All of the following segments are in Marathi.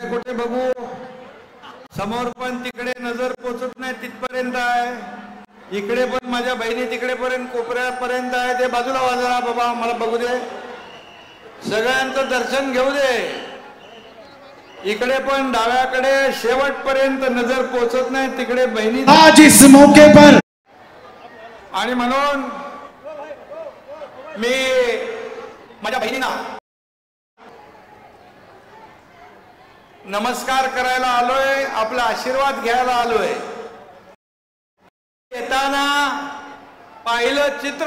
कुठे बघू, समोर पण तिकडे नजर पोचत नाही तिथपर्यंत आहे, इकडे पण माझ्या बहिणी तिकडे पर्यंत कोपऱ्यापर्यंत आहे, ते बाजूला वाजरा बाबा मला बघू दे, सगळ्यांचं दर्शन घेऊ दे, इकडे पण डाव्याकडे शेवटपर्यंत नजर पोचत नाही तिकडे बहिणी आज इस मौके पर। आणि म्हणून मी माझ्या बहिणींना नमस्कार करायला आलोय, आपला आशीर्वाद घ्यायला आलोय। येताना पाहिलं चित्र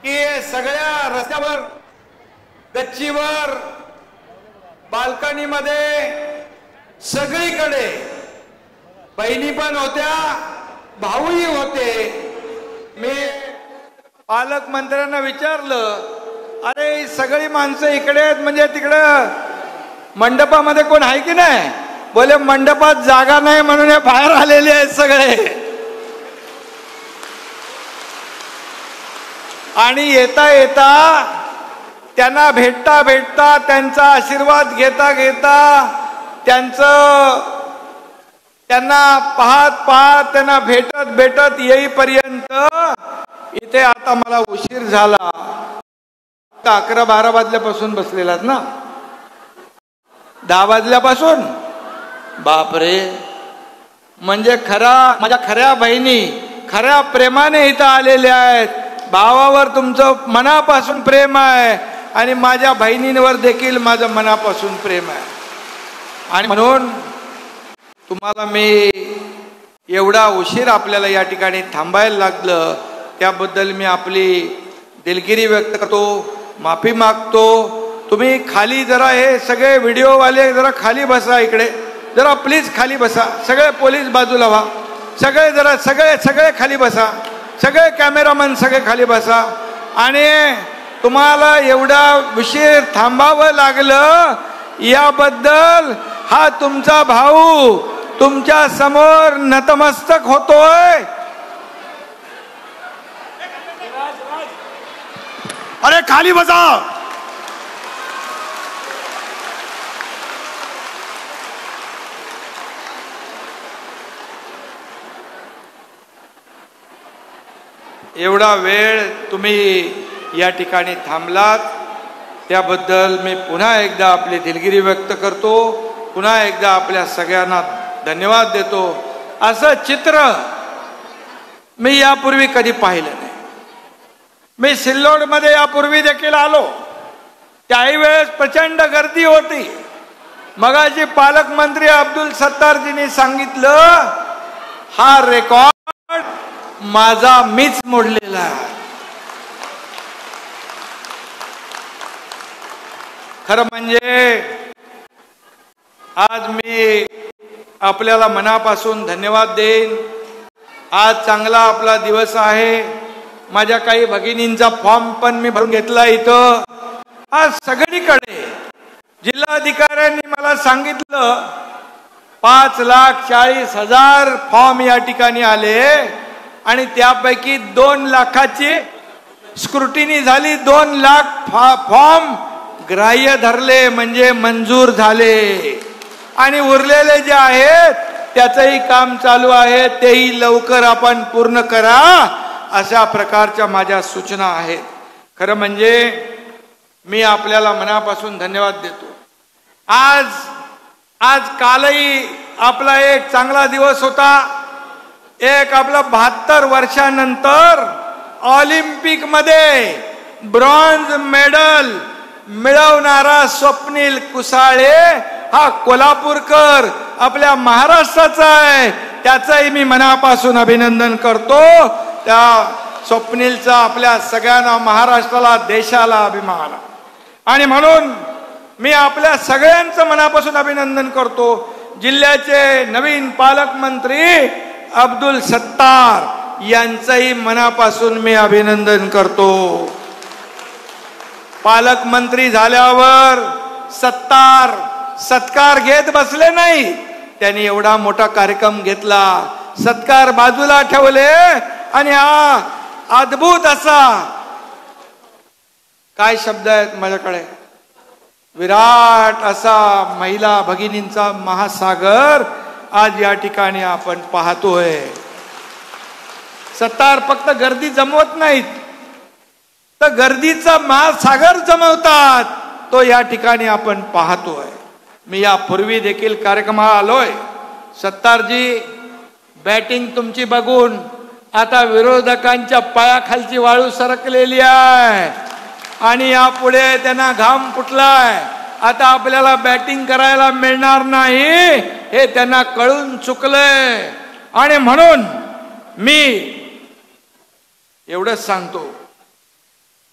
की सगळ्या रस्त्यावर, गच्चीवर, बाल्कनीमध्ये सगळीकडे बहिणी पण होत्या, भाऊही होते। मी पालकमंत्र्यांना विचारलं, अरे सगळी माणसं इकडे आहेत म्हणजे तिकडं मंडपामध्ये कोण आहे की नाही? बोले मंडपात जागा नाही म्हणून हे बाहेर आलेले आहेत सगळे। आणि येता येता त्यांना भेटता भेटता, त्यांचा आशीर्वाद घेता घेता, त्यांना पाहत पाहत, त्यांना भेटत भेटत येईपर्यंत इथे आता मला उशीर झाला। 11-12 वाजल्यापासून बसलेलात ना, 10 वाजल्यापासून, बापरे। म्हणजे माझ्या खऱ्या बहिणी खऱ्या प्रेमाने इथं आलेल्या आहेत, भावावर तुमचं मनापासून प्रेम आहे आणि माझ्या बहिणींवर देखील माझं मनापासून प्रेम आहे। आणि म्हणून तुम्हाला मी एवढा उशीर आपल्याला या ठिकाणी थांबायला लागलं त्याबद्दल मी आपली दिलगिरी व्यक्त करतो, माफी मागतो। तुम्ही खाली जरा, हे सगळे व्हिडिओवाले जरा खाली बसा, इकडे जरा प्लीज खाली बसा, सगळे पोलीस बाजूला व्हा, सगळे जरा सगळे खाली बसा, सगळे कॅमेरामन सगळे खाली बसा। आणि तुम्हाला एवढा उशीर थांबावं लागलं याबद्दल हा तुमचा भाऊ तुमच्या समोर नतमस्तक होतोय। अरे खाली बसा। एवढा वेळ तुम्ही या ठिकाणी थांबलात त्याबद्दल मी पुन्हा एकदा आपली दिलगिरी व्यक्त करतो, पुन्हा एकदा आपल्या सगळ्यांना धन्यवाद देतो। असं चित्र मी यापूर्वी कधी पाहिलं नाही। मी सिल्लोडमध्ये यापूर्वी देखील आलो, त्याही वेळेस प्रचंड गर्दी होती। मगाशी पालकमंत्री अब्दुल सत्तारजींनी सांगितलं, हा रेकॉर्ड माझा मीच मोडलेला आहे। खरं म्हणजे आज मी आपल्याला मनापासून धन्यवाद देईन। आज चांगला आपला दिवस आहे। माझ्या काही भगिनींचा फॉर्म पण मी भरून घेतला इथं। आज सगळीकडे जिल्हाधिकाऱ्यांनी मला सांगितलं 5,40,000 फॉर्म या ठिकाणी आले आणि त्यापैकी 2 लाखाची स्क्रुटिनी झाली, 2 लाख फॉर्म ग्राह्य धरले म्हणजे मंजूर झाले। आणि उरलेले जे आहेत त्याचंही काम चालू आहे, तेही लवकर आपण पूर्ण करा, अशा प्रकारच्या माझ्या सूचना आहेत। खरं म्हणजे मी आपल्याला मनापासून धन्यवाद देतो। आज कालही आपला एक चांगला दिवस होता। एक आपला 72 वर्षानंतर ऑलिम्पिक मध्ये ब्रॉन्झ मेडल मिळवणारा स्वप्नील कुसाळे हा कोल्हापूरकर आपल्या महाराष्ट्राचा आहे, त्याचंही मी मनापासून अभिनंदन करतो। त्या स्वप्नीलचा आपल्या सगळ्यांना, महाराष्ट्राला, देशाला अभिमान। आणि म्हणून मी आपल्या सगळ्यांचं मनापासून अभिनंदन करतो। जिल्ह्याचे नवीन पालकमंत्री अब्दुल सत्तार यांचंही मनापासून मी अभिनंदन करतो। पालकमंत्री झाल्यावर सत्कार घेत बसले नाही, त्यांनी एवढा मोठा कार्यक्रम घेतला, सत्कार बाजूला ठेवले आणि हा अद्भुत असा, काय शब्द आहेत माझ्याकडे, विराट असा महिला भगिनींचा महासागर आज या ठिकाणी आपण पाहतोय. सत्तार फक्त गर्दी जमवत नाहीत, तर गर्दीचा महासागर जमवतात, तो या ठिकाणी आपण पाहतोय. मी यापूर्वी देखील कार्यक्रमाला आलोय. सत्तारजी, बॅटिंग तुमची बघून आता विरोधकांच्या पायाखालची वाळू सरकलेली आहे आणि यापुढे त्यांना घाम फुटलाय. आता आपल्याला बॅटिंग करायला मिळणार नाही हे त्यांना कळून चुकलंय. आणि म्हणून मी एवढंच सांगतो,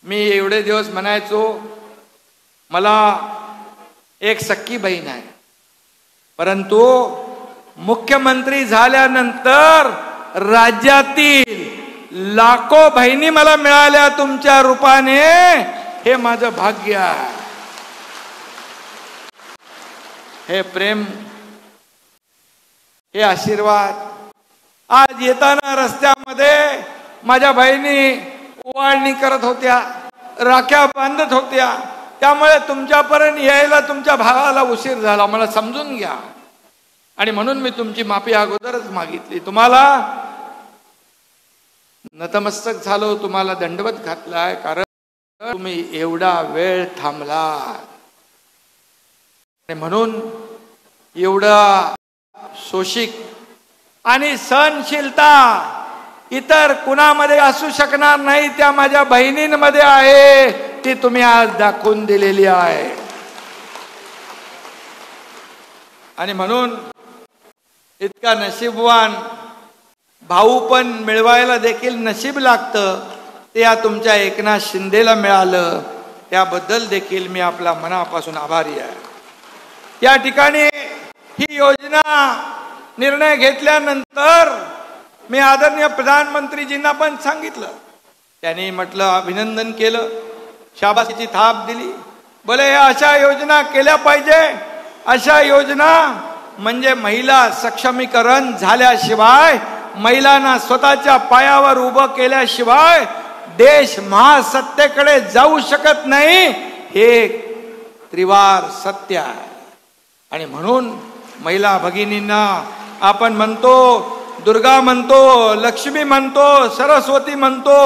मी एवढे दिवस म्हणायचो मला एक सख्खी बहीण आहे, परंतु मुख्यमंत्री झाल्यानंतर राज्यातील लाखो बहिणी मला मिळाल्या तुमच्या रूपाने, हे माझं भाग्य आहे. हे प्रेम, हे आशीर्वाद. आज येताना रस्त्यामध्ये माझ्या बहिणी ओवाळणी करत होत्या, राख्या बांधत होत्या, त्यामुळे तुमच्यापर्यंत यायला तुमच्या भावाला उशीर झाला, मला समजून घ्या. आणि म्हणून मी तुमची माफी अगोदरच मागितली. तुम्हाला नतमस्तक झालो, तुम्हाला दंडवत घातलाय, कारण तुम्ही एवढा वेळ थांबला. आणि म्हणून एवढा शोषिक आणि सहनशीलता इतर कुणामध्ये असू शकणार नाही, त्या माझ्या बहिणींमध्ये आहे, ती तुम्ही आज दाखवून दिलेली आहे. आणि म्हणून इतका नशीबवान भाऊ पण मिळवायला देखील नशीब लागतं, ते या तुमच्या एकनाथ शिंदेला मिळालं, त्याबद्दल देखील मी आपल्या मनापासून आभारी आहे. या ठिकाणी ही योजना निर्णय घेतल्यानंतर मी आदरणीय प्रधानमंत्रीजींना पण सांगितलं. त्यांनी म्हटलं, अभिनंदन केलं, शाबासकीची थाप दिली. बोले अशा योजना केल्या पाहिजे. अशा योजना म्हणजे महिला सक्षमीकरण झाल्याशिवाय, महिलांना स्वतःच्या पायावर उभं केल्याशिवाय देश महासत्तेकडे जाऊ शकत नाही, हे त्रिवार सत्य आहे. आणि म्हणून महिला भगिनींना आपण म्हणतो, दुर्गा म्हणतो, लक्ष्मी म्हणतो, सरस्वती म्हणतो,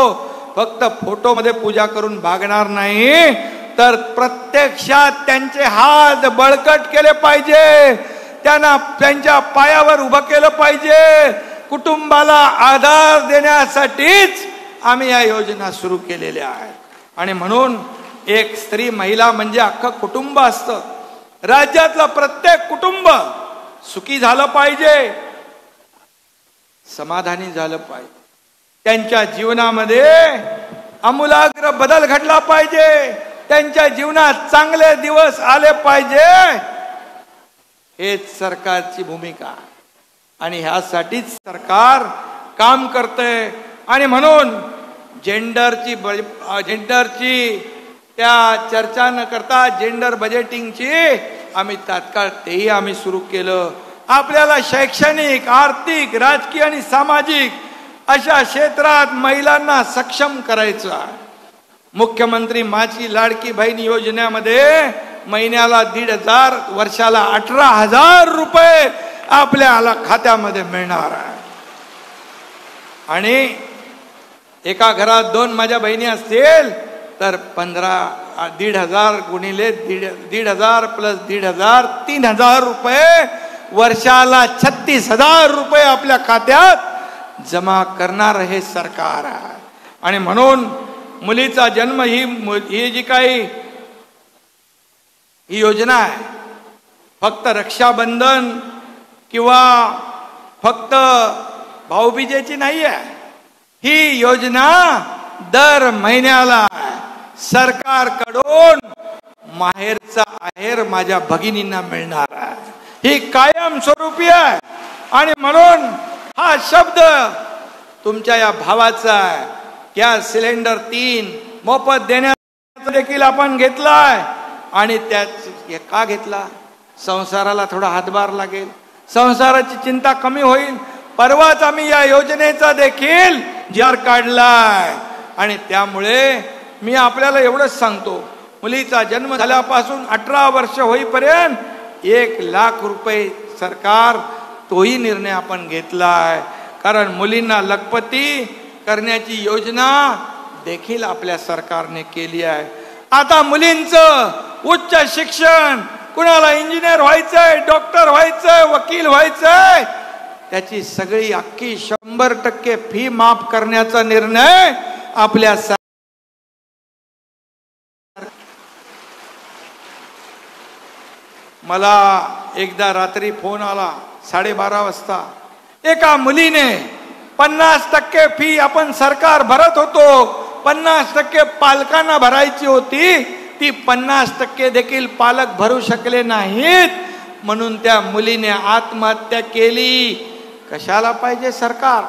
फक्त फोटोमध्ये पूजा करून भागणार नाही, तर प्रत्यक्षात त्यांचे हात बळकट केले पाहिजे, त्यांना त्यांच्या पायावर उभं केलं पाहिजे. कुटुंबाला आधार देण्यासाठीच आम्ही या योजना सुरू केलेल्या आहेत. आणि म्हणून एक स्त्री महिला म्हणजे अख्खं कुटुंब असतं. राज्यातलं प्रत्येक कुटुंब सुखी झालं पाहिजे, समाधानी झालं पाहिजे, त्यांच्या जीवनामध्ये आमूलाग्र बदल घडला पाहिजे, त्यांच्या जीवनात चांगले दिवस आले पाहिजे, हेच सरकारची भूमिका. आणि ह्यासाठीच सरकार काम करते. आणि म्हणून जेंडरची त्या चर्चा न करता जेंडर बजेटिंगची आम्ही तात्काळ तेही आम्ही सुरू केलं. आपल्याला शैक्षणिक, आर्थिक, राजकीय आणि सामाजिक अशा क्षेत्रात महिलांना सक्षम करायचं आहे. मुख्यमंत्री माझी लाडकी बहीण योजनेमध्ये महिन्याला 1,500, वर्षाला 18,000 रुपये आपल्याला खात्यामध्ये मिळणार आहे. आणि एका घरात 2 माझ्या बहिणी असतील तर 1,500 गुणिले 1,500 प्लस 1,500 3,000 रुपये, वर्षाला 36,000 रुपये आपल्या खात्यात जमा करणार हे सरकार आहे. आणि म्हणून मुलीचा जन्म ही जी काही ही योजना आहे, फक्त रक्षाबंधन किंवा फक्त भाऊबीजेची नाही आहे. ही योजना दर महिन्याला सरकारकडून माहेरचा आहेर माझ्या भगिनींना मिळणार आहे. ही कायम स्वरूपी आहे. आणि म्हणून हा शब्द तुमच्या या भावाचा आहे. गॅस सिलेंडर 3 मोफत देण्याचा देखील आपण घेतलाय. आणि त्यात का घेतला? संसाराला थोडा हातभार लागेल, संसाराची चिंता कमी होईल. परवाच आम्ही या योजनेचा देखील जी आर काढलाय. आणि त्यामुळे मी आपल्याला एवढंच सांगतो, मुलीचा जन्म झाल्यापासून 18 वर्ष होईपर्यंत 1 लाख रुपये सरकार तोही निर्णय आपण घेतला आहे. कारण मुलींना लखपती करण्याची योजना देखील आपल्या सरकारने केली आहे. आता मुलींचं उच्च शिक्षण, कुणाला इंजिनियर व्हायचंय, डॉक्टर व्हायचंय, वकील व्हायचंय, त्याची सगळी अख्खी 100% फी माफ करण्याचा निर्णय आपल्या मला एकदा रात्री फोन आला 12:30 वाजता. एका मुलीने 50% फी आपण सरकार भरत होतो, 50% पालकांना भरायची होती, ती 50% देखील पालक भरू शकले नाहीत, म्हणून त्या मुलीने आत्महत्या केली. कशाला पाहिजे सरकार?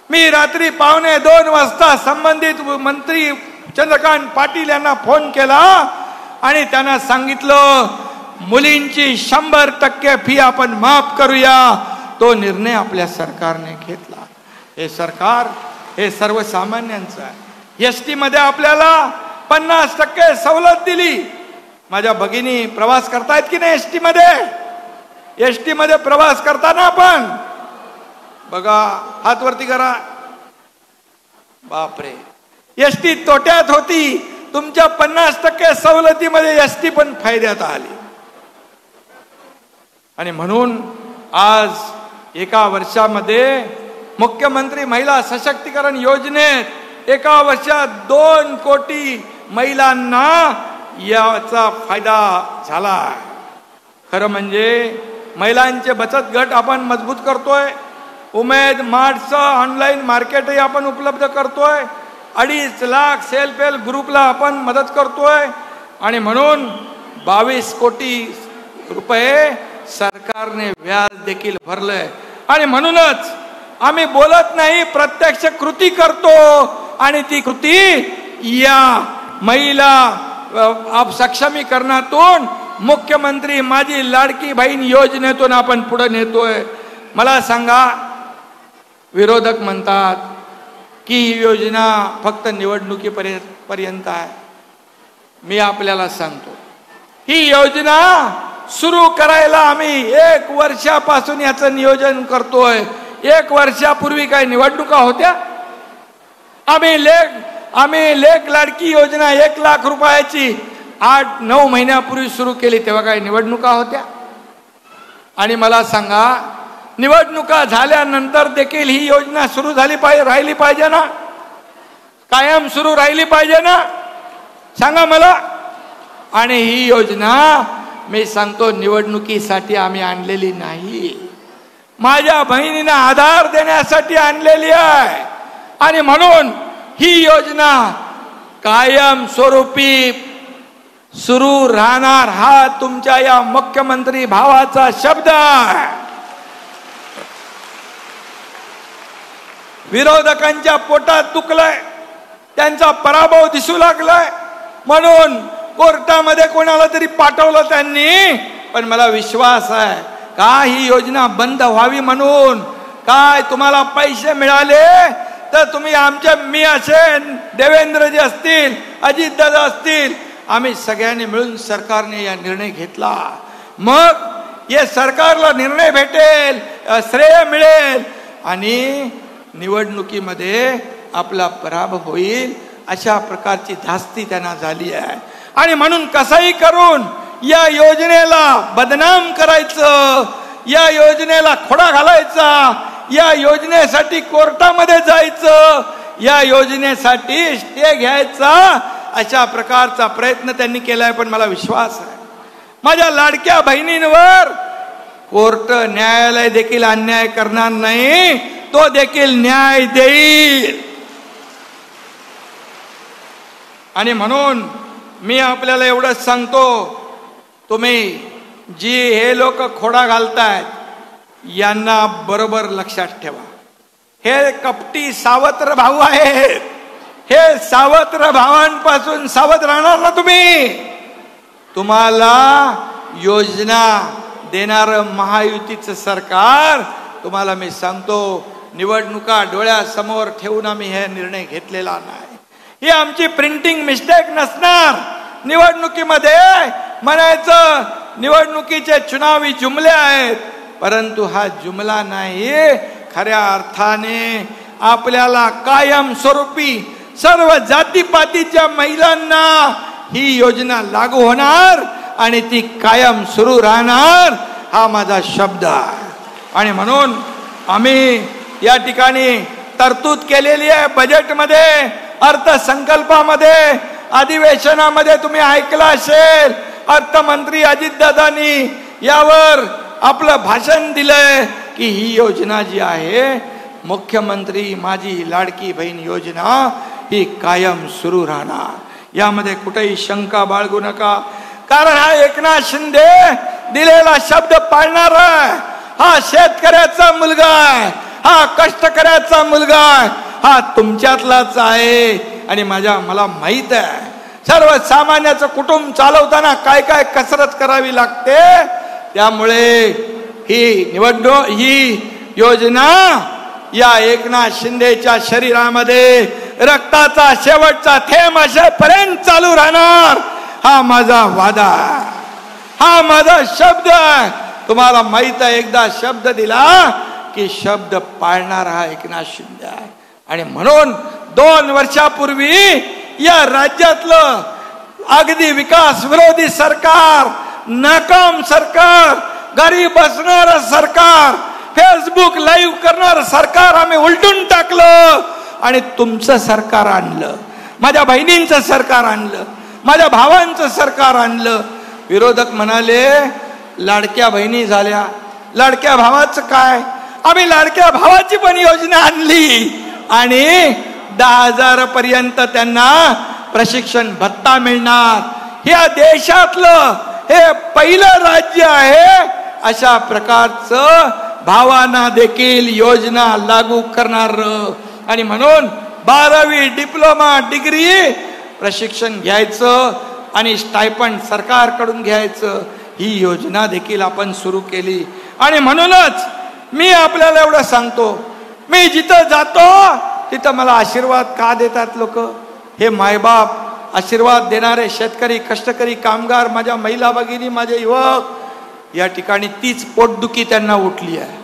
मी रात्री 1:45 वाजता संबंधित मंत्री चंद्रकांत पाटील यांना फोन केला आणि त्यांना सांगितलं मुलींची 100% फी आपण माफ करूया. तो निर्णय आपल्या सरकारने घेतला. हे सरकार हे सर्वसामान्यांचं आहे. एसटी मध्ये आपल्याला 50% सवलत दिली. माझ्या भगिनी प्रवास करतायत की नाही एसटी मध्ये? एसटी मध्ये प्रवास करताना आपण बघा, हात वरती करा. बापरे, एसटी तोट्यात होती. तुमच्या 50% सवलतीमध्ये एसटी पण फायद्यात आली. आणि म्हणून आज एका वर्षामध्ये मुख्यमंत्री महिला सशक्तीकरण योजनेत एका वर्षात 2 कोटी महिलांना याचा फायदा झाला. खरं म्हणजे महिलांचे बचत गट आपण मजबूत करतोय. उमेद मार्टचं ऑनलाईन मार्केटही आपण उपलब्ध करतोय. 2.5 लाख सेल्फ हेल्प ग्रुपला आपण मदत करतोय. आणि म्हणून 22 कोटी रुपये सरकारने व्याज देखील भरलंय. आणि म्हणूनच आम्ही बोलत नाही, प्रत्यक्ष कृती करतो. आणि ती कृती या महिला सक्षमीकरणातून, मुख्यमंत्री माझी लाडकी बहीण योजनेतून आपण पुढे नेतोय. मला सांगा, विरोधक म्हणतात की ही योजना फक्त निवडणुकीपर्यंत आहे. मी आपल्याला सांगतो, ही योजना सुरू करायला आम्ही 1 वर्षापासून याचं नियोजन करतोय. 1 वर्षापूर्वी काही निवडणुका होत्या? आम्ही लेख लाडकी योजना 1 लाख रुपयाची 8-9 महिन्यापूर्वी सुरू केली, तेव्हा काही निवडणुका होत्या? आणि मला सांगा, निवडणुका झाल्यानंतर देखील ही योजना सुरू राहिली पाहिजे ना? कायम सुरू राहिली पाहिजे ना? सांगा मला. आणि ही योजना मी सांगतो निवडणुकीसाठी आम्ही आणलेली नाही, माझ्या बहिणींना आधार देण्यासाठी आणलेली आहे. आणि म्हणून ही योजना कायम स्वरूपी सुरू राहणार, हा तुमच्या या मुख्यमंत्री भावाचा शब्द आहे. विरोधकांच्या पोटात दुखलंय, त्यांचा पराभव दिसू लागलाय, म्हणून कोर्टामध्ये कोणाला तरी पाठवलं त्यांनी. पण मला विश्वास आहे का ही योजना बंद व्हावी म्हणून. काय तुम्हाला पैसे मिळाले तर तुम्ही आमच्या, मी असेल, देवेंद्रजी असतील, अजितदादा असतील, आम्ही सगळ्यांनी मिळून सरकारने या निर्णय घेतला. मग या सरकारला निर्णय भेटेल, श्रेय मिळेल आणि निवडणुकीमध्ये आपला पराभव होईल, अशा प्रकारची धास्ती त्यांना झाली आहे. आणि म्हणून कसंही करून या योजनेला बदनाम करायचं, या योजनेला खोडा घालायचा, या योजनेसाठी कोर्टामध्ये जायचं, या योजनेसाठी स्टे घ्यायचा, अशा प्रकारचा प्रयत्न त्यांनी केलाय. पण मला विश्वास आहे माझ्या लाडक्या बहिणींवर कोर्ट, न्यायालय देखील अन्याय करणार नाही, तो देखील न्याय देईल. आणि म्हणून मी आपल्याला एवढंच सांगतो, तुम्ही जी हे लोक खोडा घालतायत यांना बरोबर लक्षात ठेवा. हे कपटी सावत्र भाऊ आहेत. हे सावत्र भावांपासून सावध राहणार ना तुम्ही. तुम्हाला योजना देणारं महायुतीचं सरकार, तुम्हाला मी सांगतो, निवडणुका डोळ्यासमोर ठेवून आम्ही हे निर्णय घेतलेला नाही. ही आमची प्रिंटिंग मिस्टेक नसणार. निवडणुकीमध्ये म्हणायचं निवडणुकीचे चुनावी जुमले आहेत, परंतु हा जुमला नाही, खऱ्या अर्थाने आपल्याला कायमस्वरूपी सर्व जातीपातीच्या महिलांना ही योजना लागू होणार आणि ती कायम सुरू राहणार, हा माझा शब्द आहे. आणि म्हणून आम्ही या ठिकाणी तरतूद केलेली आहे बजेटमध्ये, अर्थसंकल्पामध्ये, अधिवेशनामध्ये तुम्ही ऐकलं असेल, अर्थमंत्री अजितदादांनी यावर आपलं भाषण दिलंय की ही योजना जी आहे मुख्यमंत्री माझी लाडकी बहीण योजना ही कायम सुरू राहणार, यामध्ये कुठेही शंका बाळगू नका. कारण हा एकनाथ शिंदे दिलेला शब्द पाळणार आहे. हा शेतकऱ्याचा मुलगा आहे, हा कष्टकऱ्याचा मुलगा आहे, हा तुमच्यातलाच आहे. आणि मला माहित आहे सर्वसामान्याचं कुटुंब चालवताना काय काय कसरत करावी लागते. त्यामुळे ही निवडणूक ही योजना या एकनाथ शिंदेच्या शरीरामध्ये रक्ताचा शेवटचा थेंब असेपर्यंत चालू राहणार, हा माझा वादा, हा माझा शब्द आहे. तुम्हाला माहित आहे एकदा शब्द दिला की शब्द पाळणार हा एकनाथ शिंदे आहे. आणि म्हणून 2 वर्षापूर्वी या राज्यातलं अगदी विकास विरोधी सरकार, नाकाम सरकार, गरीब बसणार सरकार, फेसबुक लाईव्ह करणार सरकार आम्ही उलटून टाकलं आणि तुमचं सरकार आणलं, माझ्या बहिणींचं सरकार आणलं, माझ्या भावांचं सरकार आणलं. विरोधक म्हणाले लाडक्या बहिणी झाल्या, लाडक्या भावाचं काय? आम्ही लाडक्या भावाची पण योजना आणली आणि 10,000 पर्यंत त्यांना प्रशिक्षण भत्ता मिळणार. या देशातलं हे पहिलं राज्य आहे अशा प्रकारचं भावांना देखील योजना लागू करणार. आणि म्हणून 12वी डिप्लोमा डिग्री प्रशिक्षण घ्यायचं आणि स्टायपंड सरकारकडून घ्यायचं, ही योजना देखील आपण सुरू केली. आणि म्हणूनच मी आपल्याला एवढं सांगतो, मी जिथं जातो तिथं मला आशीर्वाद का देतात लोक? हे मायबाप, आशीर्वाद देणारे शेतकरी, कष्टकरी, कामगार, माझ्या महिला भगिनी, माझे युवक, या ठिकाणी तीच पोटदुखी त्यांना उठली आहे.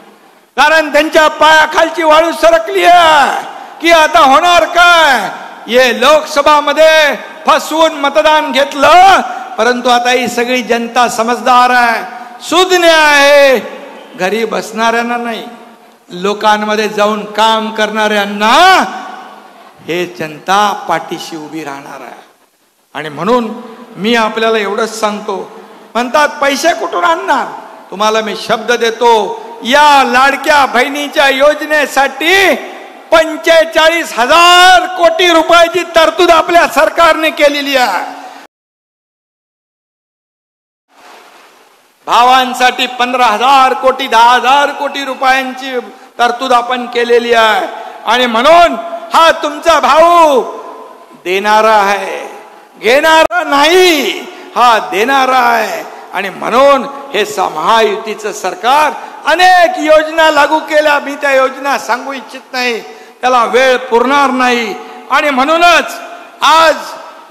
कारण त्यांच्या पायाखालची वाळू सरकली आहे की आता होणार काय? ये लोकसभामध्ये फसवून मतदान घेतलं, परंतु आता ही सगळी जनता समजदार आहे, सुज्ञ आहे. घरी बसणाऱ्यांना नाही, लोकांमध्ये जाऊन काम करणाऱ्यांना हे जनता पाठीशी उभी राहणार आहे. आणि म्हणून मी आपल्याला एवढंच सांगतो, म्हणतात पैसे कुठून आणणार? तुम्हाला मी शब्द देतो, या लाडक्या बहिणीच्या योजनेसाठी 45,000 कोटी रुपयाची तरतूद आपल्या सरकारने केलेली आहे. भावांसाठी 15,000 कोटी, 10,000 कोटी रुपयांची तरतूद आपण केलेली आहे. आणि म्हणून हा तुमचा भाऊ देणारा आहे, घेणारा नाही, हा देणारा आहे. आणि म्हणून हे महायुतीचं सरकार अनेक योजना लागू केल्या. मी त्या योजना सांगू इच्छित नाही, त्याला वेळ पुरणार नाही. आणि म्हणूनच आज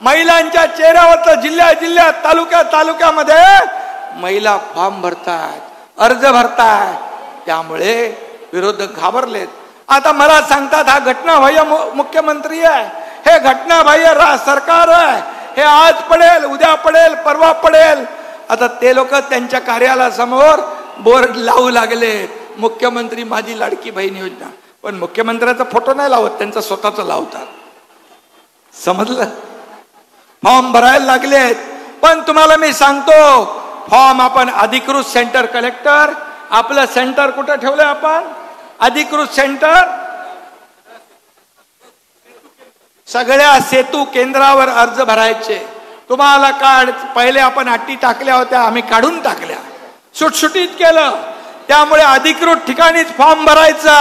महिलांच्या चेहऱ्यावर जिल्ह्यात तालुक्यामध्ये महिला फॉर्म भरतात, अर्ज भरतात. त्यामुळे विरोधक घाबरलेत. आता मला सांगतात हा घटनाबाह्य मुख्यमंत्री आहे, हे घटनाबाह्य सरकार आहे, हे आज पडेल, उद्या पडेल, परवा पडेल. आता ते लोक त्यांच्या कार्यालयासमोर बोर्ड लावू लागले, मुख्यमंत्री माझी लाडकी बहीण योजना. पण मुख्यमंत्र्याचा फोटो नाही लावत, त्यांचा स्वतःचा लावतात. समजलं? फॉर्म भरायला लागलेत. पण तुम्हाला मी सांगतो, फॉर्म आपण अधिकृत सेंटर, कलेक्टर आपलं सेंटर कुठं ठेवलंय आपण? अधिकृत सेंटर सगळ्या सेतू केंद्रावर अर्ज भरायचे. तुम्हाला कार्ड पहिले आपण अटी टाकल्या होत्या, आम्ही काढून टाकल्या, सुटसुटीत केलं. त्यामुळे अधिकृत ठिकाणीच फॉर्म भरायचा,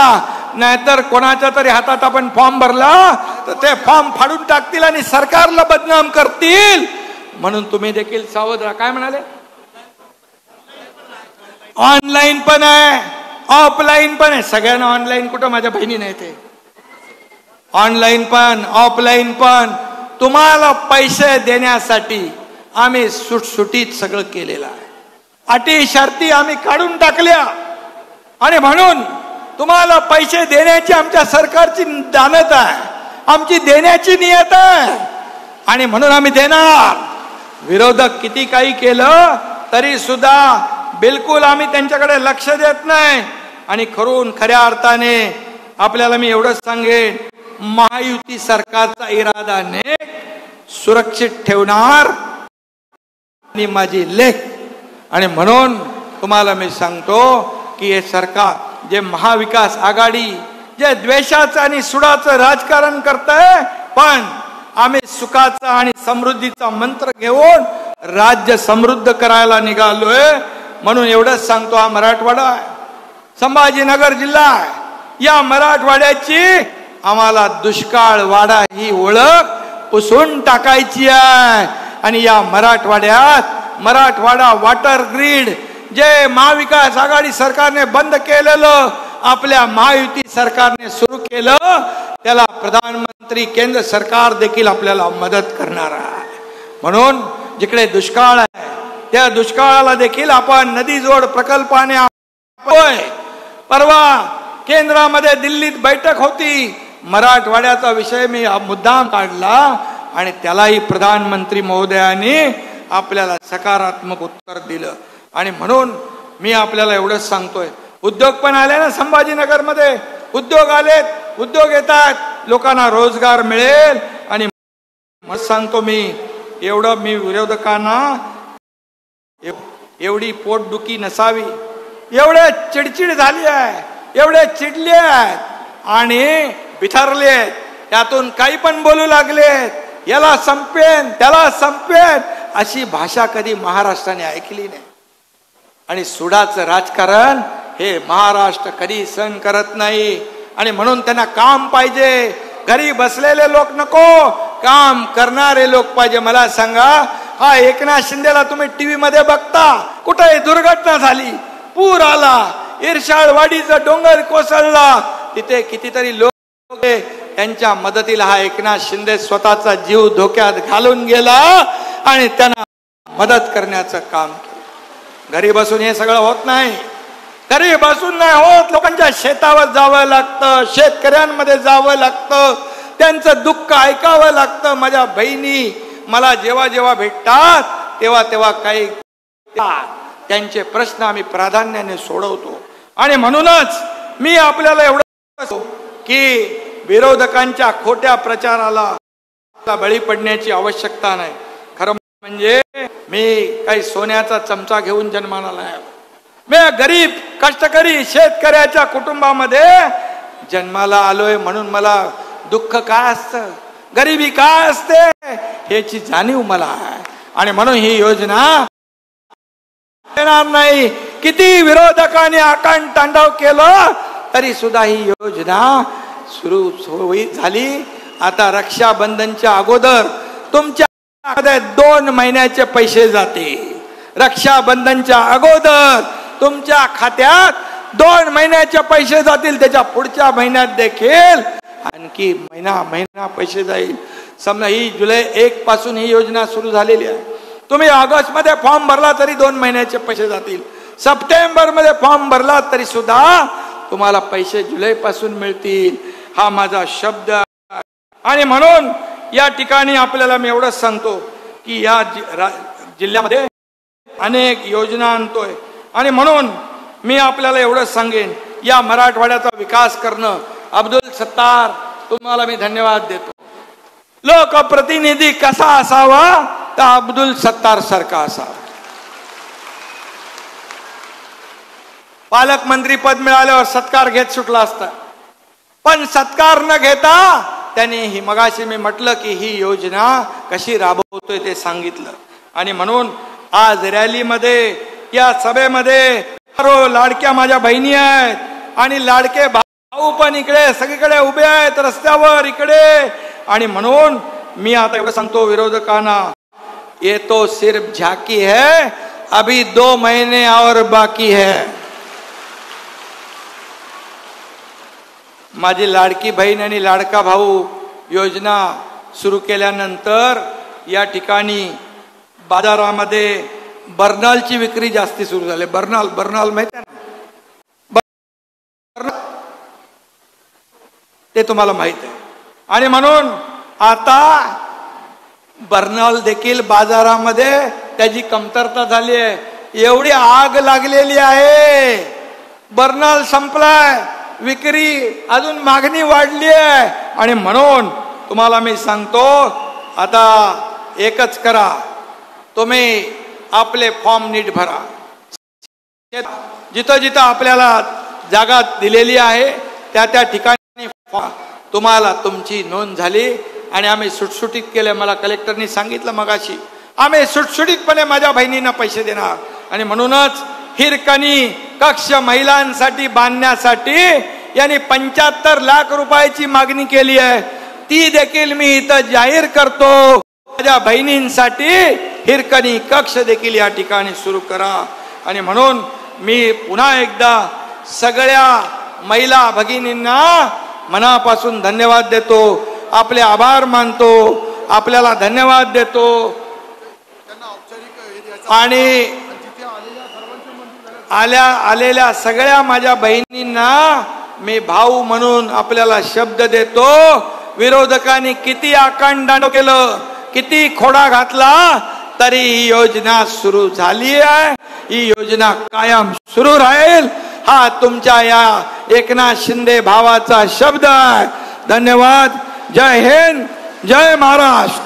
नाहीतर कोणाच्या तरी हातात आपण फॉर्म भरला तर ते फॉर्म फाडून टाकतील आणि सरकारला बदनाम करतील. म्हणून तुम्ही देखील सावध राहा. काय म्हणाले? ऑनलाईन पण आहे, ऑफलाईन पण आहे. सगळ्यांना ऑनलाईन कुठं? माझ्या बहिणी नाही ते. ऑनलाईन पण ऑफलाईन पण. तुम्हाला पैसे देण्यासाठी आम्ही सुटसुटीत सगळं केलेलं आहे. अटी शर्ती आम्ही काढून टाकल्या आणि म्हणून तुम्हाला पैसे देण्याची आमच्या सरकारची दानत आहे, आमची देण्याची नियत आहे आणि म्हणून आम्ही देणार. विरोधक किती काही केलं तरी सुद्धा बिलकुल आम्ही त्यांच्याकडे लक्ष देत नाही. आणि खऱ्या अर्थाने आपल्याला मी एवढंच सांगेन, महायुती सरकारचा इरादाने सुरक्षित ठेवणार आणि माझी लेख. आणि म्हणून तुम्हाला मी सांगतो की हे सरकार जे महाविकास आघाडी जे द्वेषाचं आणि सुडाचं राजकारण करतंय, पण आम्ही सुखाचा आणि समृद्धीचा मंत्र घेऊन राज्य समृद्ध करायला निघालोय. म्हणून एवढंच सांगतो, हा मराठवाडा आहे, संभाजीनगर जिल्हा आहे, या मराठवाड्याची आम्हाला दुष्काळ वाडा ही ओळख पुसून टाकायची आहे. आणि या मराठवाड्यात मराठवाडा वॉटर ग्रीड जे महाविकास आघाडी सरकारने बंद केलेलं आपल्या महायुती सरकारने सुरू केलं, त्याला प्रधानमंत्री केंद्र सरकार देखील आपल्याला मदत करणार आहे. म्हणून जिकडे दुष्काळ आहे त्या दुष्काळाला देखील आपण नदी जोड प्रकल्पाने परवा केंद्रामध्ये दिल्लीत बैठक होती, मराठवाड्याचा विषय मी मुद्दाम काढला आणि त्यालाही प्रधानमंत्री महोदयांनी आपल्याला सकारात्मक उत्तर दिलं. आणि म्हणून मी आपल्याला एवढंच सांगतोय, उद्योग पण आले ना संभाजीनगर मध्ये, उद्योग आलेत, उद्योग येतात, लोकांना रोजगार मिळेल. आणि मग सांगतो मी एवढं, मी विरोधकांना एवढी पोटदुखी नसावी, एवढे चिडचिड झाली आहे, एवढे चिडले आहेत आणि बिथरले आहेत, त्यातून काही पण बोलू लागलेत, याला संपेन त्याला संपेन अशी भाषा कधी महाराष्ट्राने ऐकली नाही. आणि सुडाचं राजकारण हे महाराष्ट्र कधी सहन करत नाही. आणि म्हणून त्यांना काम पाहिजे, घरी बसलेले लोक नको, काम करणारे लोक पाहिजे. मला सांगा, हा एकनाथ शिंदेला तुम्ही टीव्ही मध्ये बघता, कुठे दुर्घटना झाली, पूर आला, इरशाळवाडीचा डोंगर कोसळला, तिथे कितीतरी लोक त्यांच्या मदतीला हा एकनाथ शिंदे स्वतःचा जीव धोक्यात घालून गेला आणि त्यांना मदत करण्याचं काम केलं. घरी बसून हे सगळं होत नाही, घरी बसून नाही होत. लोकांच्या शेतावर जावं लागतं, शेतकऱ्यांमध्ये जावं लागतं, त्यांचं दुःख ऐकावं लागतं. माझ्या बहिणी मला जेव्हा जेव्हा भेटतात तेव्हा तेव्हा काही त्यांचे प्रश्न आम्ही प्राधान्याने सोडवतो. आणि म्हणूनच मी आपल्याला एवढं की विरोधकांच्या खोट्या प्रचाराला बळी पडण्याची आवश्यकता नाही. खरं म्हणजे मी काही सोन्याचा चमचा घेऊन जन्माला नाही, मी गरीब कष्टकरी शेतकऱ्याच्या कुटुंबामध्ये जन्माला आलोय. म्हणून मला दुःख काय असतं, गरिबी काय असते याची जाणीव मला आहे. आणि म्हणून ही योजना येणार नाही. किती विरोधकांनी आकांड तांडव केलं तरी सुद्धा ही योजना सुरू झाली. आता रक्षाबंधनच्या अगोदर तुमच्या 2 महिन्याचे पैसे जातील. रक्षाबंधनच्या अगोदर तुमच्या खात्यात 2 महिन्याचे पैसे जातील. त्याच्या पुढच्या महिन्यात देखील आणखी महिना पैसे जाईल. समजा ही जुलै 1 पासून ही योजना सुरू झालेली आहे. तुम्ही ऑगस्ट मध्ये फॉर्म भरला तरी 2 महिन्याचे पैसे जातील. सप्टेंबर मध्ये फॉर्म भरला तरी सुद्धा तुम्हाला पैसे जुलै पासून मिळतील. हा माझा शब्द. आणि म्हणून या ठिकाणी आपल्याला मी एवढंच सांगतो की या जिल्ह्यामध्ये अनेक योजना आणतोय. आणि म्हणून मी आपल्याला एवढंच सांगेन, या मराठवाड्याचा विकास करणं. अब्दुल सत्तार तुम्हाला मी धन्यवाद देतो. लोकप्रतिनिधी कसा असावा तर अब्दुल सत्तार सारखा असावा. पालकमंत्री पद मिळाल्यावर सत्कार घेत सुटला असता, पण सत्कार न घेता त्यांनी ही मगाशी मी म्हटलं की ही योजना कशी राबवतोय ते सांगितलं. आणि म्हणून आज रॅलीमध्ये या सभेमध्ये लाडक्या माझ्या बहिणी आहेत आणि लाडके भाऊ पण इकडे सगळीकडे उभे आहेत रस्त्यावर इकडे. आणि म्हणून मी आता एवढं सांगतो विरोधकांना, ये तो सिर्फ झाकी है, अभी 2 महीने और बाकी है. माझी लाडकी बहीण आणि लाडका भाऊ योजना सुरू केल्यानंतर या ठिकाणी बाजारामध्ये बर्नॉलची विक्री जास्ती सुरू झाली. बर्नॉल माहिती आहे ना, ते तुम्हाला माहित आहे. आणि म्हणून आता बर्नॉल देखील बाजारामध्ये त्याची कमतरता झाली आहे. एवढी आग लागलेली आहे, बर्नॉल संपलाय, विक्री अजून मागणी वाढली आहे. आणि म्हणून तुम्हाला मी सांगतो, आता एकच करा, तुम्ही आपले फॉर्म नीट भरा. जिथं जिथं आपल्याला जागा दिलेली आहे त्या त्या ठिकाणी तुम्हाला तुमची नोंद झाली आणि आम्ही सुटसुटीत केले. मला कलेक्टरनी सांगितलं मगाशी, आम्ही सुटसुटीतपणे माझ्या बहिणींना पैसे देणार. आणि म्हणूनच हिरकणी कक्ष महिलांसाठी बांधण्यासाठी यांनी 75 लाख रुपयाची मागणी केली आहे. ती देखील मी इथं जाहीर करतो. माझ्या बहिणींसाठी हिरकणी कक्ष देखील या ठिकाणी सुरू करा. आणि म्हणून मी पुन्हा एकदा सगळ्या महिला भगिनींना मनापासून धन्यवाद देतो, आपले आभार मानतो, आपल्याला धन्यवाद देतो. आणि आलेल्या सगळ्या माझ्या बहिणींना मी भाऊ म्हणून आपल्याला शब्द देतो. विरोधकांनी किती आकांड केलं, किती खोडा घातला, तरी ही योजना सुरू झाली आहे. ही योजना कायम सुरू राहील, हा तुमच्या या एकनाथ शिंदे भावाचा शब्द आहे. धन्यवाद. जय हिंद, जय महाराष्ट्र.